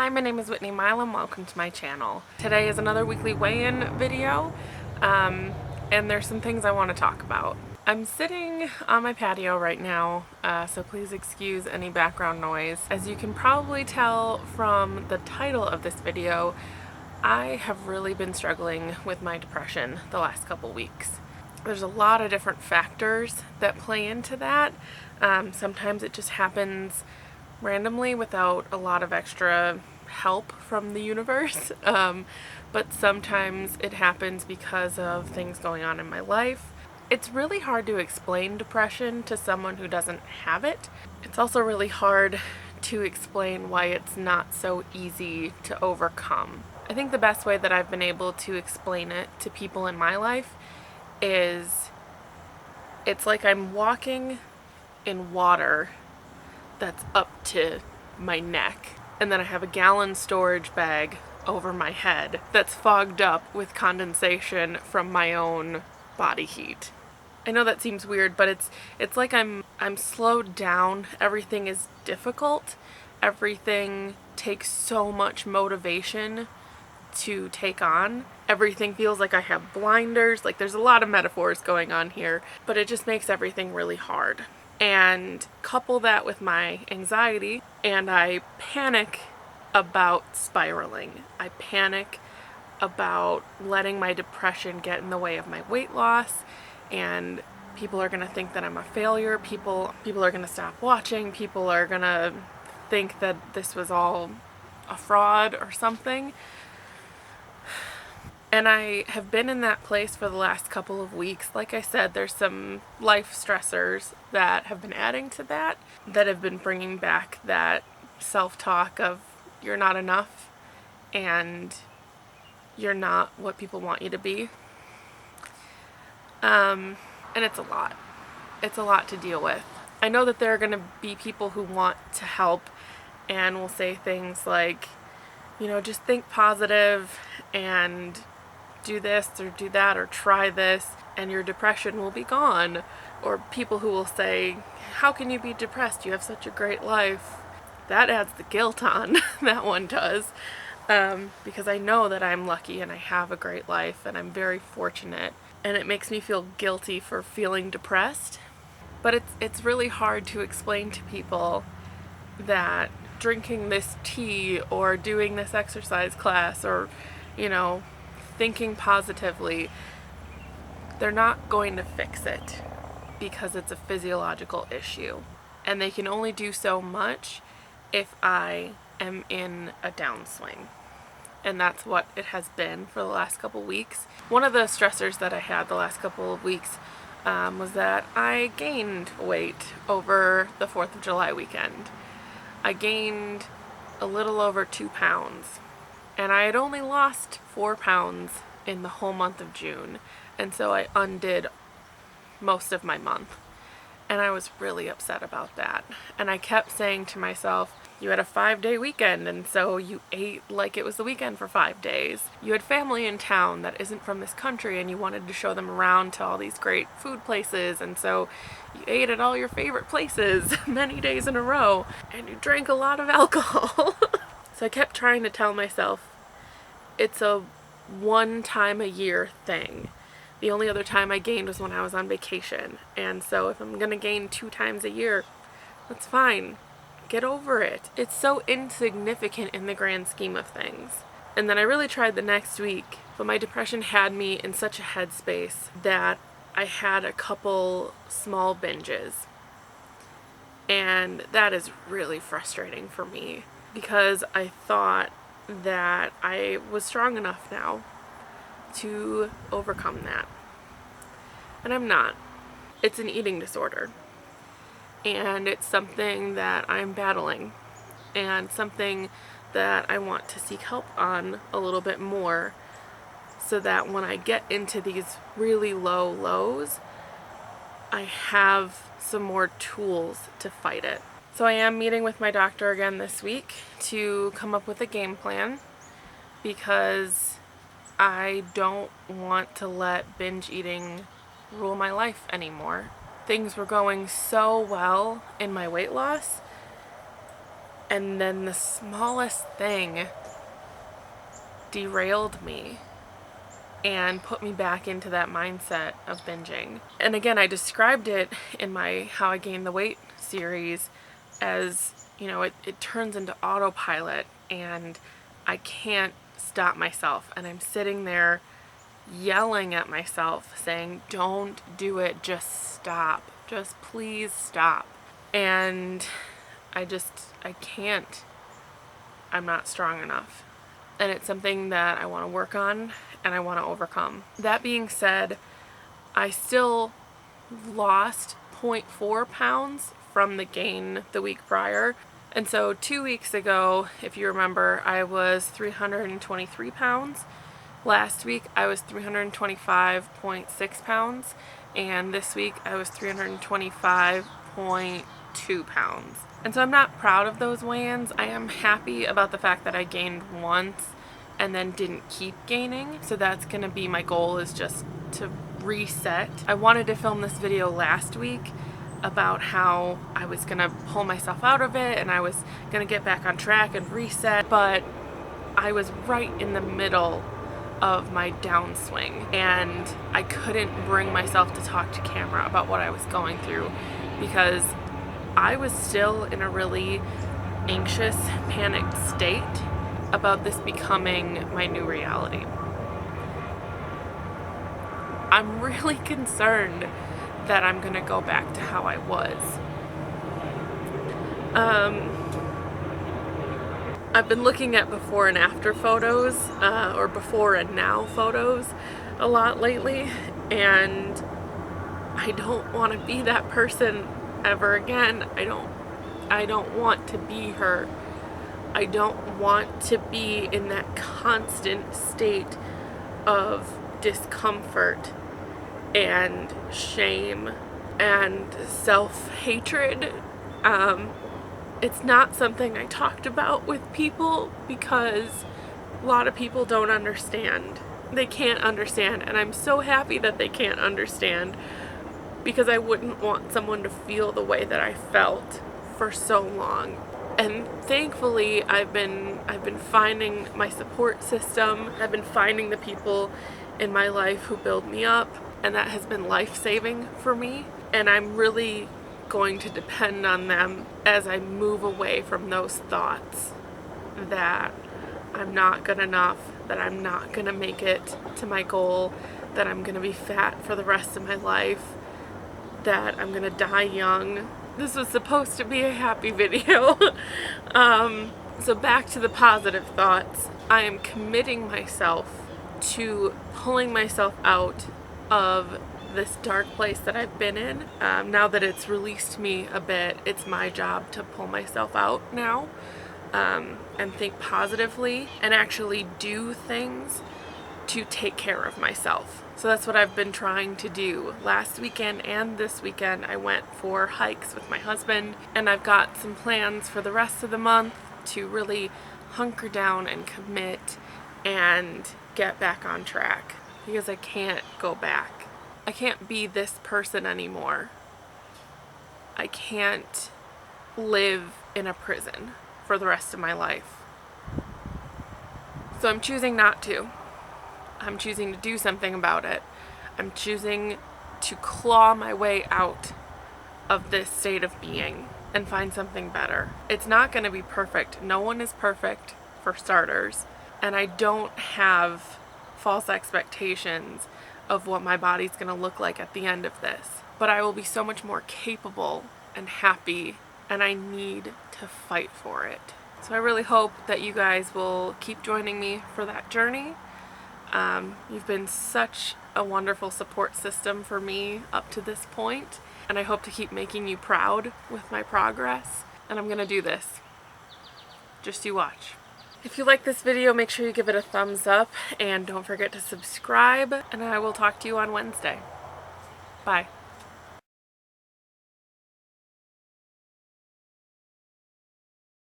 Hi, my name is Whitney Milam. Welcome to my channel. Today is another weekly weigh-in video, and there's some things I want to talk about. I'm sitting on my patio right now, so please excuse any background noise. As you can probably tell from the title of this video, I have really been struggling with my depression the last couple weeks. There's a lot of different factors that play into that. Sometimes it just happens randomly without a lot of extra help from the universe, but sometimes it happens because of things going on in my life. It's really hard to explain depression to someone who doesn't have it. It's also really hard to explain why it's not so easy to overcome. I think the best way that I've been able to explain it to people in my life is it's like I'm walking in water that's up to my neck, and then I have a gallon storage bag over my head that's fogged up with condensation from my own body heat. I know that seems weird, but it's like I'm slowed down. Everything is difficult. Everything takes so much motivation to take on. Everything feels like I have blinders. Like, there's a lot of metaphors going on here, but it just makes everything really hard. And couple that with my anxiety, and I panic about spiraling. I panic about letting my depression get in the way of my weight loss, and people are going to think that I'm a failure. People are going to stop watching. People are going to think that this was all a fraud or something. And I have been in that place for the last couple of weeks. Like I said, there's some life stressors that have been adding to that have been bringing back that self-talk of you're not enough and you're not what people want you to be. And it's a lot. It's a lot to deal with. I know that there are going to be people who want to help and will say things like, just think positive and do this or do that or try this and your depression will be gone. Or people who will say, how can you be depressed? You have such a great life. That adds the guilt on. That one does. Because I know that I'm lucky and I have a great life and I'm very fortunate, and it makes me feel guilty for feeling depressed. But it's really hard to explain to people that drinking this tea or doing this exercise class or, thinking positively, they're not going to fix it because it's a physiological issue. And they can only do so much if I am in a downswing. And that's what it has been for the last couple weeks. One of the stressors that I had the last couple of weeks was that I gained weight over the 4th of July weekend. I gained a little over 2 pounds. And I had only lost 4 pounds in the whole month of June. And so I undid most of my month. And I was really upset about that. And I kept saying to myself, you had a 5-day weekend, and so you ate like it was the weekend for 5 days. You had family in town that isn't from this country, and you wanted to show them around to all these great food places, and so you ate at all your favorite places many days in a row, and you drank a lot of alcohol. So I kept trying to tell myself, it's a one-time-a-year thing. The only other time I gained was when I was on vacation. And so if I'm gonna gain 2 times a year, that's fine. Get over it. It's so insignificant in the grand scheme of things. And then I really tried the next week, but my depression had me in such a headspace that I had a couple small binges. And that is really frustrating for me because I thought that I was strong enough now to overcome that. And I'm not. It's an eating disorder. And it's something that I'm battling. And something that I want to seek help on a little bit more so that when I get into these really low lows, I have some more tools to fight it. So I am meeting with my doctor again this week to come up with a game plan because I don't want to let binge eating rule my life anymore. Things were going so well in my weight loss, And then the smallest thing derailed me and put me back into that mindset of binging. And again, I described it in my How I Gained the Weight series as, you know, it turns into autopilot and I can't stop myself. And I'm sitting there yelling at myself saying, don't do it, just stop. Just please stop. And I can't. I'm not strong enough. And it's something that I want to work on and I want to overcome. That being said, I still lost 0.4 pounds from the gain the week prior. And so 2 weeks ago, if you remember, I was 323 pounds. Last week I was 325.6 pounds. And this week I was 325.2 pounds. And so I'm not proud of those weigh-ins. I am happy about the fact that I gained once and then didn't keep gaining. So that's gonna be my goal, is just to reset. I wanted to film this video last week about how I was gonna pull myself out of it and I was gonna get back on track and reset, but I was right in the middle of my downswing and I couldn't bring myself to talk to camera about what I was going through because I was still in a really anxious, panicked state about this becoming my new reality. I'm really concerned that I'm gonna go back to how I was. I've been looking at before and after photos, or before and now photos a lot lately, and I don't want to be that person ever again. I don't want to be her. I don't want to be in that constant state of discomfort and shame and self-hatred. It's not something I talked about with people because a lot of people don't understand. They can't understand, and I'm so happy that they can't understand because I wouldn't want someone to feel the way that I felt for so long. And thankfully, I've been finding my support system. I've been finding the people in my life who build me up, and that has been life-saving for me. And I'm really going to depend on them as I move away from those thoughts that I'm not good enough, that I'm not gonna make it to my goal, that I'm gonna be fat for the rest of my life, that I'm gonna die young. This was supposed to be a happy video. So back to the positive thoughts. I am committing myself to pulling myself out of this dark place that I've been in. Now that it's released me a bit, it's my job to pull myself out now, and think positively and actually do things to take care of myself. So that's what I've been trying to do. Last weekend and this weekend I went for hikes with my husband, and I've got some plans for the rest of the month to really hunker down and commit and get back on track because I can't go back. I can't be this person anymore. I can't live in a prison for the rest of my life. So I'm choosing not to. I'm choosing to do something about it. I'm choosing to claw my way out of this state of being and find something better. It's not going to be perfect. No one is perfect, for starters. And I don't have false expectations of what my body's going to look like at the end of this. But I will be so much more capable and happy, and I need to fight for it. So I really hope that you guys will keep joining me for that journey. You've been such a wonderful support system for me up to this point, and I hope to keep making you proud with my progress, and I'm gonna do this. Just you watch. If you like this video, make sure you give it a thumbs up, and don't forget to subscribe, and I will talk to you on Wednesday. Bye.